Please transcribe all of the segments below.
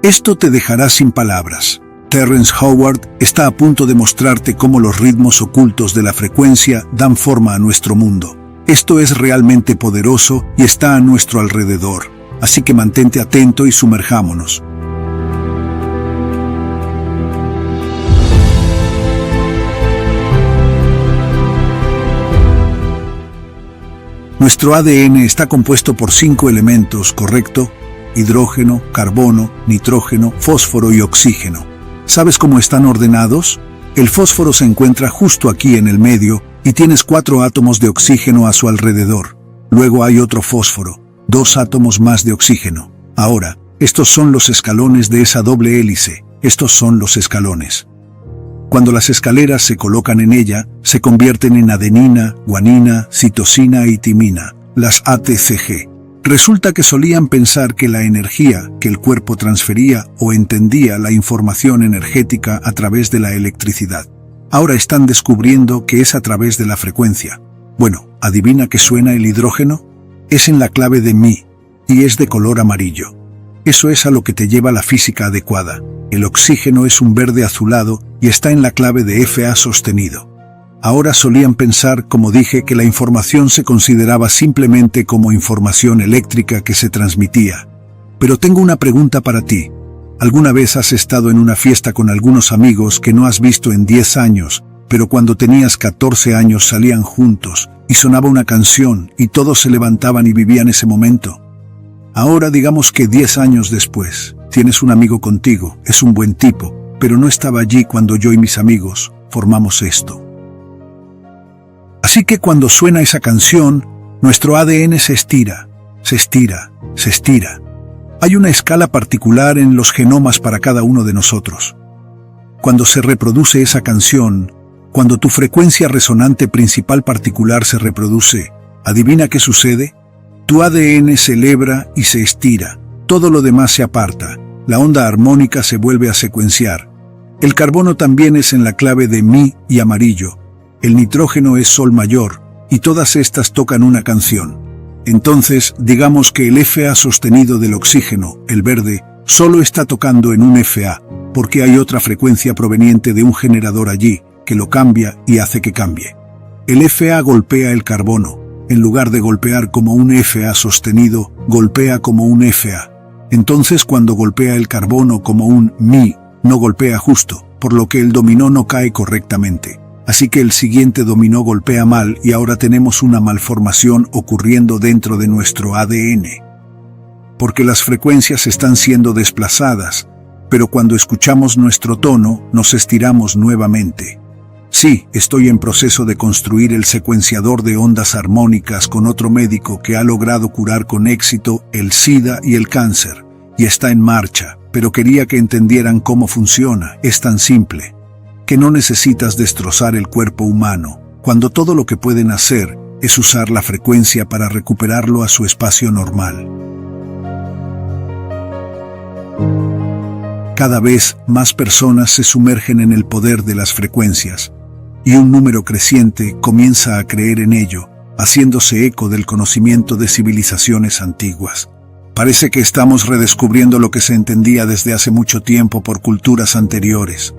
Esto te dejará sin palabras. Terrence Howard está a punto de mostrarte cómo los ritmos ocultos de la frecuencia dan forma a nuestro mundo. Esto es realmente poderoso y está a nuestro alrededor. Así que mantente atento y sumerjámonos. Nuestro ADN está compuesto por 5 elementos, ¿correcto? Hidrógeno, carbono, nitrógeno, fósforo y oxígeno. ¿Sabes cómo están ordenados? El fósforo se encuentra justo aquí en el medio y tienes 4 átomos de oxígeno a su alrededor. Luego hay otro fósforo, 2 átomos más de oxígeno. Ahora, estos son los escalones de esa doble hélice. Estos son los escalones. Cuando las escaleras se colocan en ella, se convierten en adenina, guanina, citosina y timina, las ATCG. Resulta que solían pensar que la energía que el cuerpo transfería o entendía la información energética a través de la electricidad. Ahora están descubriendo que es a través de la frecuencia. Bueno, ¿adivina qué suena el hidrógeno? Es en la clave de Mi, y es de color amarillo. Eso es a lo que te lleva la física adecuada. El oxígeno es un verde azulado y está en la clave de Fa sostenido. Ahora solían pensar, como dije, que la información se consideraba simplemente como información eléctrica que se transmitía. Pero tengo una pregunta para ti. ¿Alguna vez has estado en una fiesta con algunos amigos que no has visto en 10 años, pero cuando tenías 14 años salían juntos y sonaba una canción y todos se levantaban y vivían ese momento? Ahora digamos que 10 años después, tienes un amigo contigo, es un buen tipo, pero no estaba allí cuando yo y mis amigos formamos esto. Así que cuando suena esa canción, nuestro ADN se estira, se estira, se estira. Hay una escala particular en los genomas para cada uno de nosotros. Cuando se reproduce esa canción, cuando tu frecuencia resonante principal particular se reproduce, ¿adivina qué sucede? Tu ADN celebra y se estira, todo lo demás se aparta, la onda armónica se vuelve a secuenciar. El carbono también es en la clave de Mi y amarillo, el nitrógeno es Sol mayor, y todas estas tocan una canción. Entonces, digamos que el Fa sostenido del oxígeno, el verde, solo está tocando en un Fa, porque hay otra frecuencia proveniente de un generador allí, que lo cambia y hace que cambie. El Fa golpea el carbono. En lugar de golpear como un Fa sostenido, golpea como un Fa. Entonces cuando golpea el carbono como un Mi, no golpea justo, por lo que el dominó no cae correctamente. Así que el siguiente dominó golpea mal y ahora tenemos una malformación ocurriendo dentro de nuestro ADN. Porque las frecuencias están siendo desplazadas, pero cuando escuchamos nuestro tono, nos estiramos nuevamente. Sí, estoy en proceso de construir el secuenciador de ondas armónicas con otro médico que ha logrado curar con éxito el SIDA y el cáncer, y está en marcha, pero quería que entendieran cómo funciona, es tan simple, que no necesitas destrozar el cuerpo humano, cuando todo lo que pueden hacer es usar la frecuencia para recuperarlo a su espacio normal. Cada vez más personas se sumergen en el poder de las frecuencias, y un número creciente comienza a creer en ello, haciéndose eco del conocimiento de civilizaciones antiguas. Parece que estamos redescubriendo lo que se entendía desde hace mucho tiempo por culturas anteriores.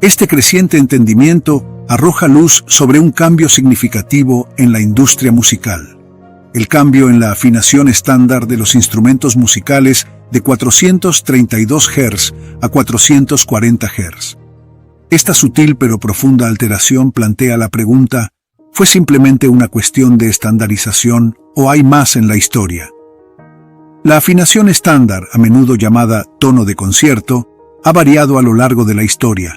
Este creciente entendimiento arroja luz sobre un cambio significativo en la industria musical. El cambio en la afinación estándar de los instrumentos musicales de 432 Hz a 440 Hz. Esta sutil pero profunda alteración plantea la pregunta, ¿fue simplemente una cuestión de estandarización o hay más en la historia? La afinación estándar, a menudo llamada tono de concierto, ha variado a lo largo de la historia.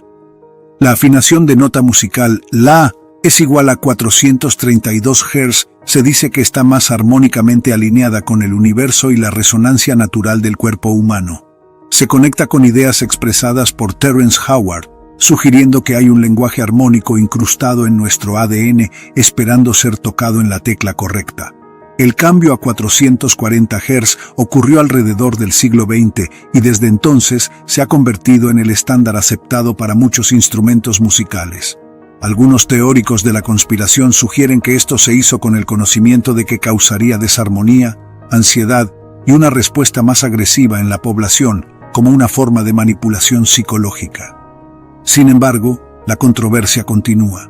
La afinación de nota musical La es igual a 432 Hz, se dice que está más armónicamente alineada con el universo y la resonancia natural del cuerpo humano. Se conecta con ideas expresadas por Terrence Howard, sugiriendo que hay un lenguaje armónico incrustado en nuestro ADN esperando ser tocado en la tecla correcta. El cambio a 440 Hz ocurrió alrededor del siglo XX y desde entonces se ha convertido en el estándar aceptado para muchos instrumentos musicales. Algunos teóricos de la conspiración sugieren que esto se hizo con el conocimiento de que causaría desarmonía, ansiedad y una respuesta más agresiva en la población, como una forma de manipulación psicológica. Sin embargo, la controversia continúa.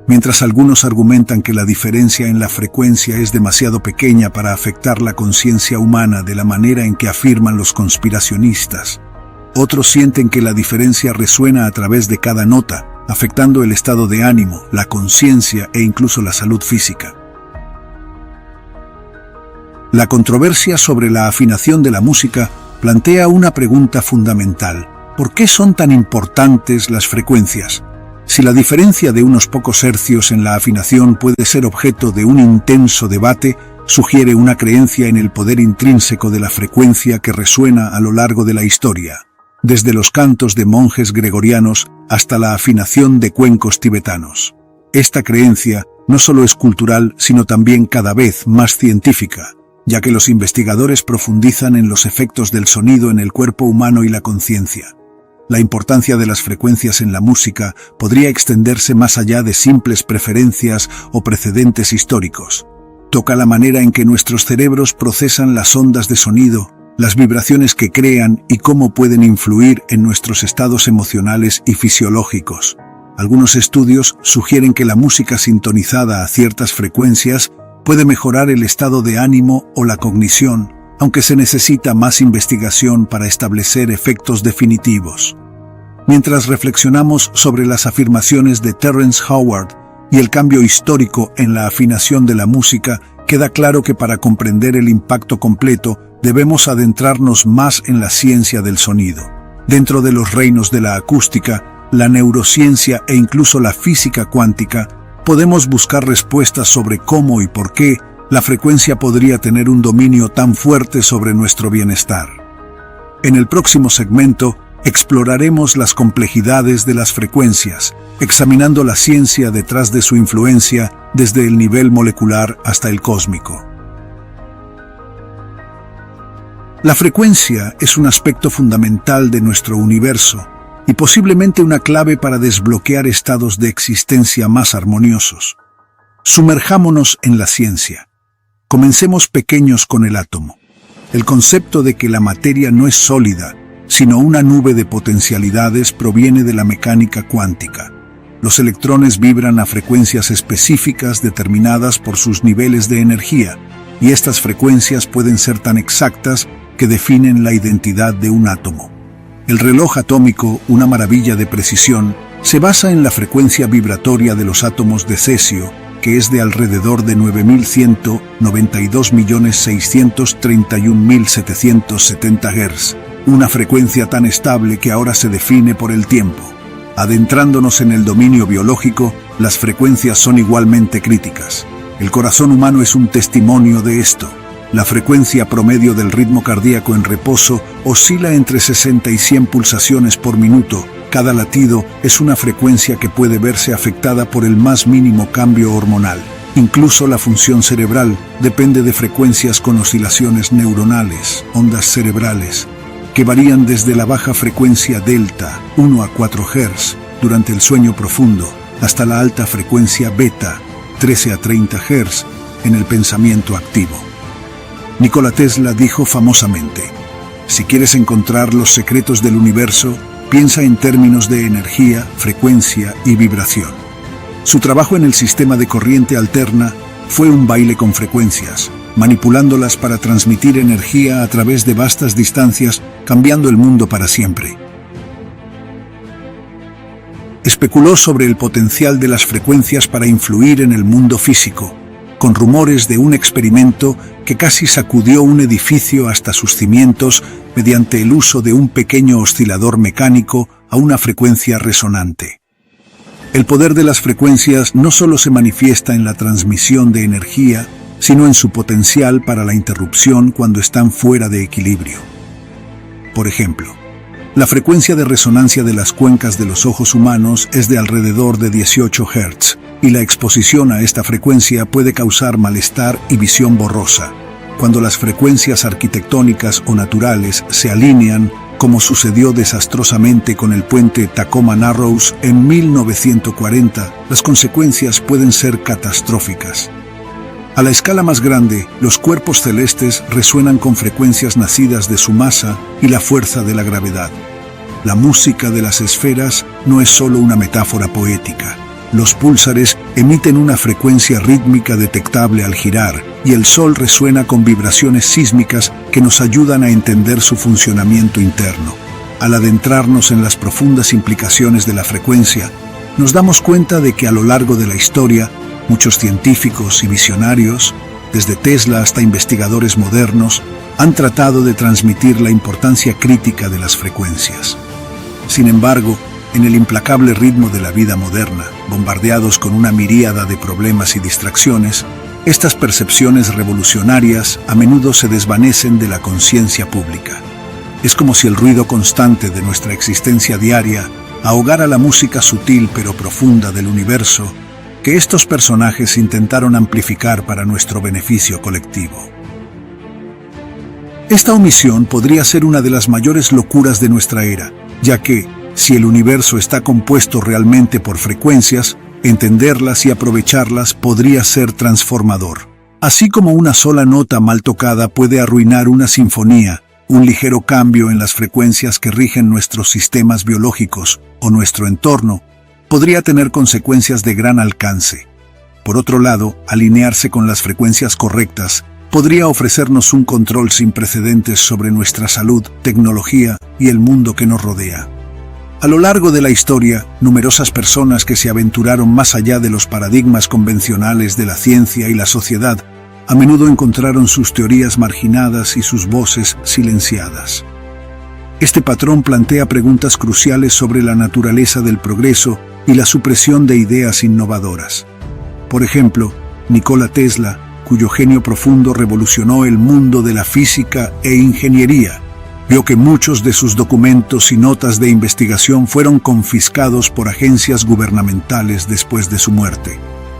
Mientras algunos argumentan que la diferencia en la frecuencia es demasiado pequeña para afectar la conciencia humana de la manera en que afirman los conspiracionistas, otros sienten que la diferencia resuena a través de cada nota, afectando el estado de ánimo, la conciencia e incluso la salud física. La controversia sobre la afinación de la música plantea una pregunta fundamental. ¿Por qué son tan importantes las frecuencias? Si la diferencia de unos pocos hercios en la afinación puede ser objeto de un intenso debate, sugiere una creencia en el poder intrínseco de la frecuencia que resuena a lo largo de la historia, desde los cantos de monjes gregorianos hasta la afinación de cuencos tibetanos. Esta creencia no solo es cultural, sino también cada vez más científica, ya que los investigadores profundizan en los efectos del sonido en el cuerpo humano y la conciencia. La importancia de las frecuencias en la música podría extenderse más allá de simples preferencias o precedentes históricos. Toca la manera en que nuestros cerebros procesan las ondas de sonido, las vibraciones que crean y cómo pueden influir en nuestros estados emocionales y fisiológicos. Algunos estudios sugieren que la música sintonizada a ciertas frecuencias puede mejorar el estado de ánimo o la cognición, aunque se necesita más investigación para establecer efectos definitivos. Mientras reflexionamos sobre las afirmaciones de Terrence Howard y el cambio histórico en la afinación de la música, queda claro que para comprender el impacto completo debemos adentrarnos más en la ciencia del sonido. Dentro de los reinos de la acústica, la neurociencia e incluso la física cuántica, podemos buscar respuestas sobre cómo y por qué la frecuencia podría tener un dominio tan fuerte sobre nuestro bienestar. En el próximo segmento, exploraremos las complejidades de las frecuencias, examinando la ciencia detrás de su influencia desde el nivel molecular hasta el cósmico. La frecuencia es un aspecto fundamental de nuestro universo y posiblemente una clave para desbloquear estados de existencia más armoniosos. Sumerjámonos en la ciencia. Comencemos pequeños con el átomo. El concepto de que la materia no es sólida, sino una nube de potencialidades proviene de la mecánica cuántica. Los electrones vibran a frecuencias específicas determinadas por sus niveles de energía, y estas frecuencias pueden ser tan exactas que definen la identidad de un átomo. El reloj atómico, una maravilla de precisión, se basa en la frecuencia vibratoria de los átomos de cesio, que es de alrededor de 9.192.631.770 Hz, una frecuencia tan estable que ahora se define por el tiempo. Adentrándonos en el dominio biológico, las frecuencias son igualmente críticas. El corazón humano es un testimonio de esto. La frecuencia promedio del ritmo cardíaco en reposo oscila entre 60 y 100 pulsaciones por minuto. Cada latido es una frecuencia que puede verse afectada por el más mínimo cambio hormonal. Incluso la función cerebral depende de frecuencias con oscilaciones neuronales, ondas cerebrales, que varían desde la baja frecuencia delta, 1 a 4 Hz, durante el sueño profundo, hasta la alta frecuencia beta, 13 a 30 Hz, en el pensamiento activo. Nikola Tesla dijo famosamente: si quieres encontrar los secretos del universo, piensa en términos de energía, frecuencia y vibración. Su trabajo en el sistema de corriente alterna fue un baile con frecuencias, manipulándolas para transmitir energía a través de vastas distancias, cambiando el mundo para siempre. Especuló sobre el potencial de las frecuencias para influir en el mundo físico, con rumores de un experimento que casi sacudió un edificio hasta sus cimientos mediante el uso de un pequeño oscilador mecánico a una frecuencia resonante. El poder de las frecuencias no solo se manifiesta en la transmisión de energía, sino en su potencial para la interrupción cuando están fuera de equilibrio. Por ejemplo, la frecuencia de resonancia de las cuencas de los ojos humanos es de alrededor de 18 Hz, y la exposición a esta frecuencia puede causar malestar y visión borrosa. Cuando las frecuencias arquitectónicas o naturales se alinean, como sucedió desastrosamente con el puente Tacoma Narrows en 1940, las consecuencias pueden ser catastróficas. A la escala más grande, los cuerpos celestes resuenan con frecuencias nacidas de su masa y la fuerza de la gravedad. La música de las esferas no es solo una metáfora poética. Los púlsares emiten una frecuencia rítmica detectable al girar, y el Sol resuena con vibraciones sísmicas que nos ayudan a entender su funcionamiento interno. Al adentrarnos en las profundas implicaciones de la frecuencia, nos damos cuenta de que a lo largo de la historia, muchos científicos y visionarios, desde Tesla hasta investigadores modernos, han tratado de transmitir la importancia crítica de las frecuencias. Sin embargo, en el implacable ritmo de la vida moderna, bombardeados con una miríada de problemas y distracciones, estas percepciones revolucionarias a menudo se desvanecen de la conciencia pública. Es como si el ruido constante de nuestra existencia diaria ahogara la música sutil pero profunda del universo que estos personajes intentaron amplificar para nuestro beneficio colectivo. Esta omisión podría ser una de las mayores locuras de nuestra era, ya que, si el universo está compuesto realmente por frecuencias, entenderlas y aprovecharlas podría ser transformador. Así como una sola nota mal tocada puede arruinar una sinfonía, un ligero cambio en las frecuencias que rigen nuestros sistemas biológicos o nuestro entorno podría tener consecuencias de gran alcance. Por otro lado, alinearse con las frecuencias correctas podría ofrecernos un control sin precedentes sobre nuestra salud, tecnología y el mundo que nos rodea. A lo largo de la historia, numerosas personas que se aventuraron más allá de los paradigmas convencionales de la ciencia y la sociedad, a menudo encontraron sus teorías marginadas y sus voces silenciadas. Este patrón plantea preguntas cruciales sobre la naturaleza del progreso y la supresión de ideas innovadoras. Por ejemplo, Nikola Tesla, cuyo genio profundo revolucionó el mundo de la física e ingeniería, vio que muchos de sus documentos y notas de investigación fueron confiscados por agencias gubernamentales después de su muerte.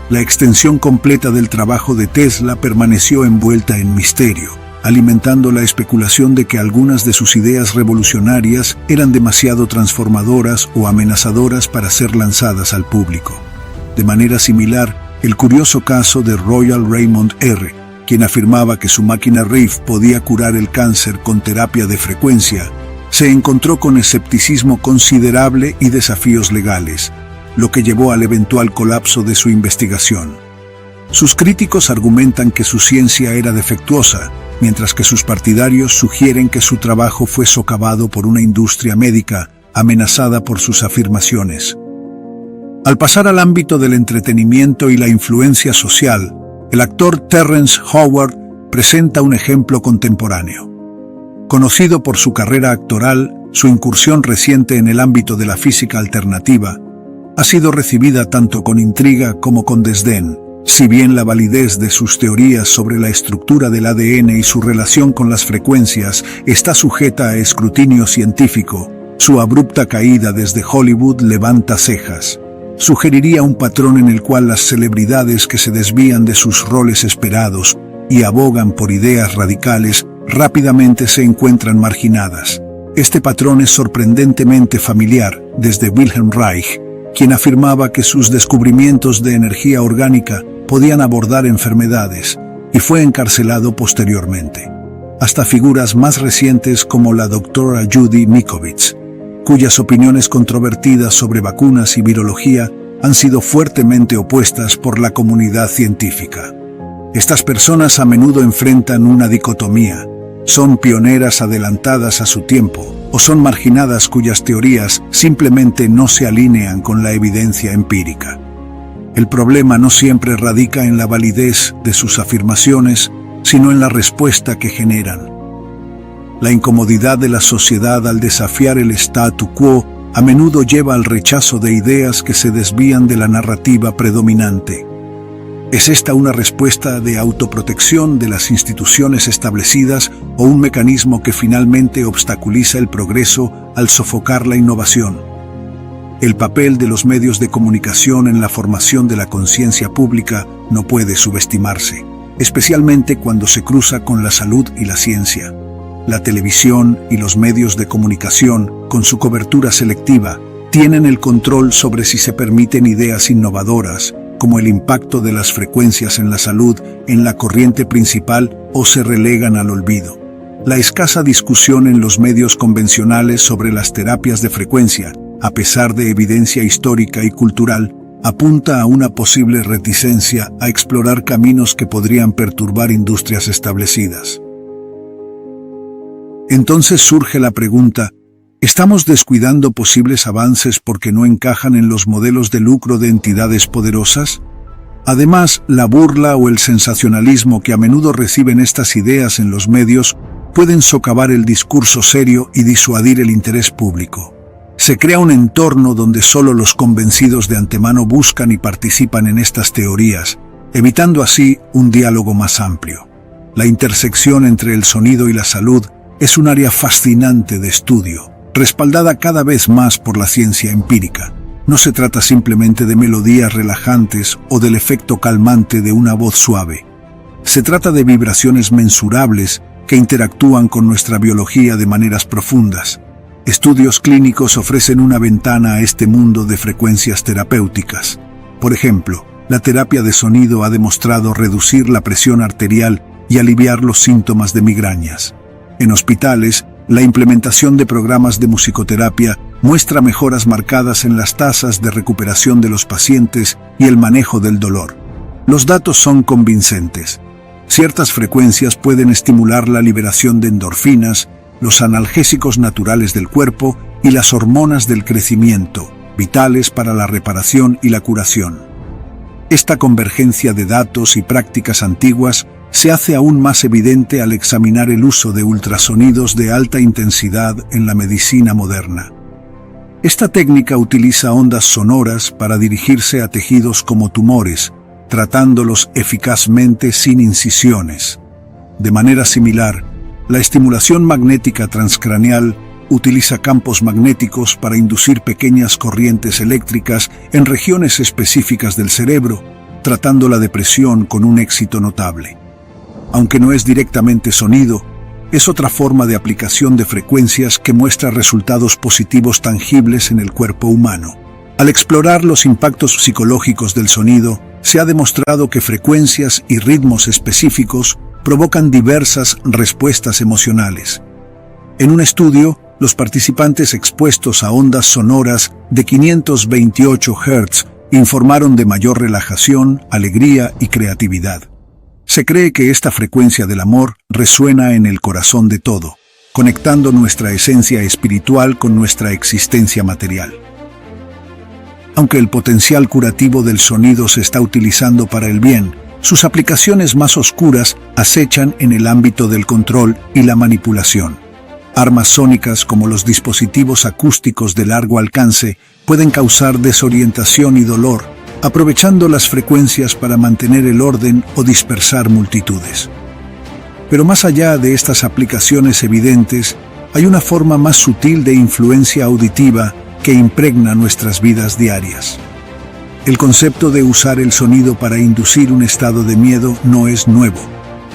La extensión completa del trabajo de Tesla permaneció envuelta en misterio, alimentando la especulación de que algunas de sus ideas revolucionarias eran demasiado transformadoras o amenazadoras para ser lanzadas al público. De manera similar, el curioso caso de Royal Raymond R., quien afirmaba que su máquina Riff podía curar el cáncer con terapia de frecuencia, se encontró con escepticismo considerable y desafíos legales, lo que llevó al eventual colapso de su investigación. Sus críticos argumentan que su ciencia era defectuosa, mientras que sus partidarios sugieren que su trabajo fue socavado por una industria médica amenazada por sus afirmaciones. Al pasar al ámbito del entretenimiento y la influencia social, el actor Terrence Howard presenta un ejemplo contemporáneo. Conocido por su carrera actoral, su incursión reciente en el ámbito de la física alternativa ha sido recibida tanto con intriga como con desdén. Si bien la validez de sus teorías sobre la estructura del ADN y su relación con las frecuencias está sujeta a escrutinio científico, su abrupta caída desde Hollywood levanta cejas. Sugeriría un patrón en el cual las celebridades que se desvían de sus roles esperados y abogan por ideas radicales rápidamente se encuentran marginadas. Este patrón es sorprendentemente familiar desde Wilhelm Reich, quien afirmaba que sus descubrimientos de energía orgánica podían abordar enfermedades, y fue encarcelado posteriormente. Hasta figuras más recientes como la doctora Judy Mikovits, cuyas opiniones controvertidas sobre vacunas y virología han sido fuertemente opuestas por la comunidad científica. Estas personas a menudo enfrentan una dicotomía: son pioneras adelantadas a su tiempo, o son marginadas cuyas teorías simplemente no se alinean con la evidencia empírica. El problema no siempre radica en la validez de sus afirmaciones, sino en la respuesta que generan. La incomodidad de la sociedad al desafiar el statu quo a menudo lleva al rechazo de ideas que se desvían de la narrativa predominante. ¿Es esta una respuesta de autoprotección de las instituciones establecidas o un mecanismo que finalmente obstaculiza el progreso al sofocar la innovación? El papel de los medios de comunicación en la formación de la conciencia pública no puede subestimarse, especialmente cuando se cruza con la salud y la ciencia. La televisión y los medios de comunicación, con su cobertura selectiva, tienen el control sobre si se permiten ideas innovadoras como el impacto de las frecuencias en la salud, en la corriente principal, o se relegan al olvido. La escasa discusión en los medios convencionales sobre las terapias de frecuencia, a pesar de evidencia histórica y cultural, apunta a una posible reticencia a explorar caminos que podrían perturbar industrias establecidas. Entonces surge la pregunta: ¿estamos descuidando posibles avances porque no encajan en los modelos de lucro de entidades poderosas? Además, la burla o el sensacionalismo que a menudo reciben estas ideas en los medios pueden socavar el discurso serio y disuadir el interés público. Se crea un entorno donde solo los convencidos de antemano buscan y participan en estas teorías, evitando así un diálogo más amplio. La intersección entre el sonido y la salud es un área fascinante de estudio, respaldada cada vez más por la ciencia empírica. No se trata simplemente de melodías relajantes o del efecto calmante de una voz suave. Se trata de vibraciones mensurables que interactúan con nuestra biología de maneras profundas. Estudios clínicos ofrecen una ventana a este mundo de frecuencias terapéuticas. Por ejemplo, la terapia de sonido ha demostrado reducir la presión arterial y aliviar los síntomas de migrañas. En hospitales, la implementación de programas de musicoterapia muestra mejoras marcadas en las tasas de recuperación de los pacientes y el manejo del dolor. Los datos son convincentes. Ciertas frecuencias pueden estimular la liberación de endorfinas, los analgésicos naturales del cuerpo y las hormonas del crecimiento, vitales para la reparación y la curación. Esta convergencia de datos y prácticas antiguas se hace aún más evidente al examinar el uso de ultrasonidos de alta intensidad en la medicina moderna. Esta técnica utiliza ondas sonoras para dirigirse a tejidos como tumores, tratándolos eficazmente sin incisiones. De manera similar, la estimulación magnética transcraneal utiliza campos magnéticos para inducir pequeñas corrientes eléctricas en regiones específicas del cerebro, tratando la depresión con un éxito notable. Aunque no es directamente sonido, es otra forma de aplicación de frecuencias que muestra resultados positivos tangibles en el cuerpo humano. Al explorar los impactos psicológicos del sonido, se ha demostrado que frecuencias y ritmos específicos provocan diversas respuestas emocionales. En un estudio, los participantes expuestos a ondas sonoras de 528 Hz informaron de mayor relajación, alegría y creatividad. Se cree que esta frecuencia del amor resuena en el corazón de todo, conectando nuestra esencia espiritual con nuestra existencia material. Aunque el potencial curativo del sonido se está utilizando para el bien, sus aplicaciones más oscuras acechan en el ámbito del control y la manipulación. Armas sónicas como los dispositivos acústicos de largo alcance pueden causar desorientación y dolor, aprovechando las frecuencias para mantener el orden o dispersar multitudes. Pero más allá de estas aplicaciones evidentes, hay una forma más sutil de influencia auditiva que impregna nuestras vidas diarias. El concepto de usar el sonido para inducir un estado de miedo no es nuevo.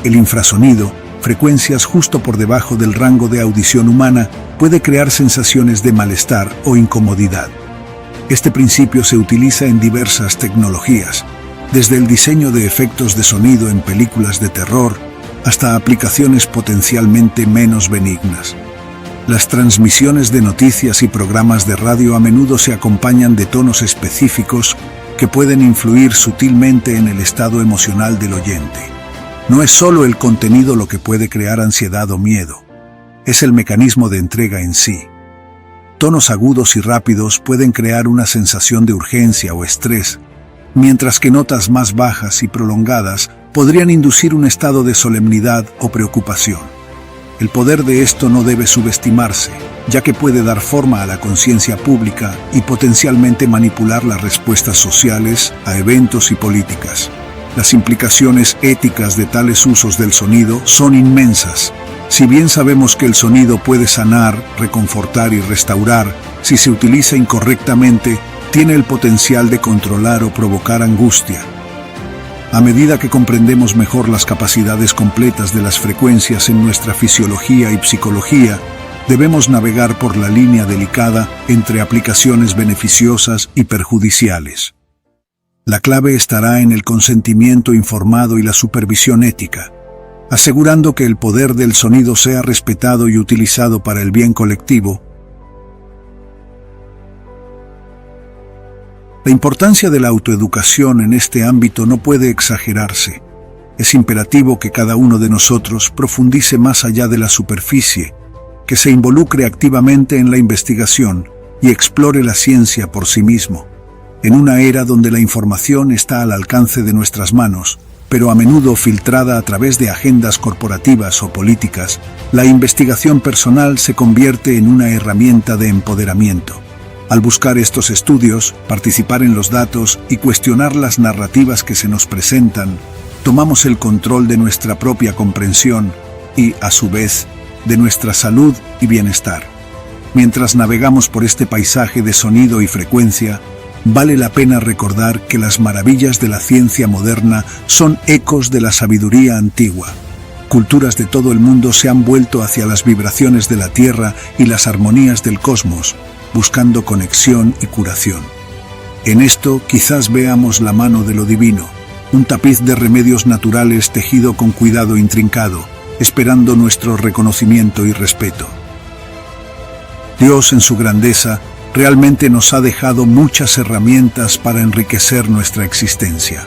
El infrasonido, frecuencias justo por debajo del rango de audición humana, puede crear sensaciones de malestar o incomodidad. Este principio se utiliza en diversas tecnologías, desde el diseño de efectos de sonido en películas de terror hasta aplicaciones potencialmente menos benignas. Las transmisiones de noticias y programas de radio a menudo se acompañan de tonos específicos que pueden influir sutilmente en el estado emocional del oyente. No es solo el contenido lo que puede crear ansiedad o miedo, es el mecanismo de entrega en sí. Tonos agudos y rápidos pueden crear una sensación de urgencia o estrés, mientras que notas más bajas y prolongadas podrían inducir un estado de solemnidad o preocupación. El poder de esto no debe subestimarse, ya que puede dar forma a la conciencia pública y potencialmente manipular las respuestas sociales a eventos y políticas. Las implicaciones éticas de tales usos del sonido son inmensas. Si bien sabemos que el sonido puede sanar, reconfortar y restaurar, si se utiliza incorrectamente, tiene el potencial de controlar o provocar angustia. A medida que comprendemos mejor las capacidades completas de las frecuencias en nuestra fisiología y psicología, debemos navegar por la línea delicada entre aplicaciones beneficiosas y perjudiciales. La clave estará en el consentimiento informado y la supervisión ética, asegurando que el poder del sonido sea respetado y utilizado para el bien colectivo. La importancia de la autoeducación en este ámbito no puede exagerarse. Es imperativo que cada uno de nosotros profundice más allá de la superficie, que se involucre activamente en la investigación y explore la ciencia por sí mismo. En una era donde la información está al alcance de nuestras manos, pero a menudo filtrada a través de agendas corporativas o políticas, la investigación personal se convierte en una herramienta de empoderamiento. Al buscar estos estudios, participar en los datos y cuestionar las narrativas que se nos presentan, tomamos el control de nuestra propia comprensión y, a su vez, de nuestra salud y bienestar. Mientras navegamos por este paisaje de sonido y frecuencia, vale la pena recordar que las maravillas de la ciencia moderna son ecos de la sabiduría antigua. Culturas de todo el mundo se han vuelto hacia las vibraciones de la Tierra y las armonías del cosmos, buscando conexión y curación. En esto quizás veamos la mano de lo divino, un tapiz de remedios naturales tejido con cuidado intrincado, esperando nuestro reconocimiento y respeto. Dios, en su grandeza, realmente nos ha dejado muchas herramientas para enriquecer nuestra existencia.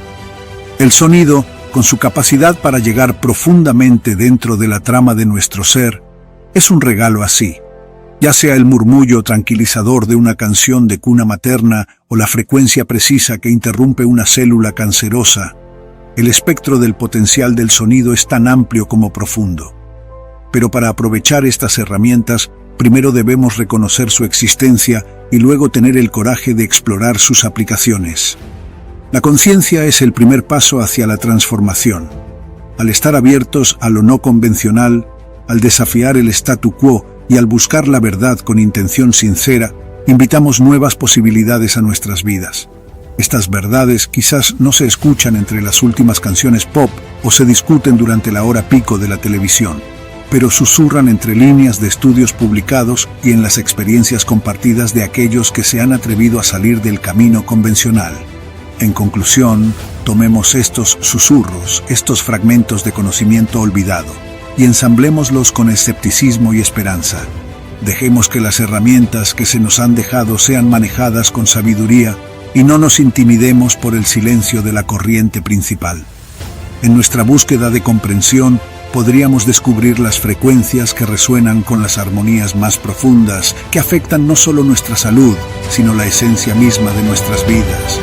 El sonido, con su capacidad para llegar profundamente dentro de la trama de nuestro ser, es un regalo así. Ya sea el murmullo tranquilizador de una canción de cuna materna o la frecuencia precisa que interrumpe una célula cancerosa, el espectro del potencial del sonido es tan amplio como profundo. Pero para aprovechar estas herramientas, primero debemos reconocer su existencia y luego tener el coraje de explorar sus aplicaciones. La conciencia es el primer paso hacia la transformación. Al estar abiertos a lo no convencional, al desafiar el statu quo y al buscar la verdad con intención sincera, invitamos nuevas posibilidades a nuestras vidas. Estas verdades quizás no se escuchan entre las últimas canciones pop o se discuten durante la hora pico de la televisión, pero susurran entre líneas de estudios publicados y en las experiencias compartidas de aquellos que se han atrevido a salir del camino convencional. En conclusión, tomemos estos susurros, estos fragmentos de conocimiento olvidado, y ensamblémoslos con escepticismo y esperanza. Dejemos que las herramientas que se nos han dejado sean manejadas con sabiduría y no nos intimidemos por el silencio de la corriente principal. En nuestra búsqueda de comprensión, podríamos descubrir las frecuencias que resuenan con las armonías más profundas, que afectan no solo nuestra salud, sino la esencia misma de nuestras vidas.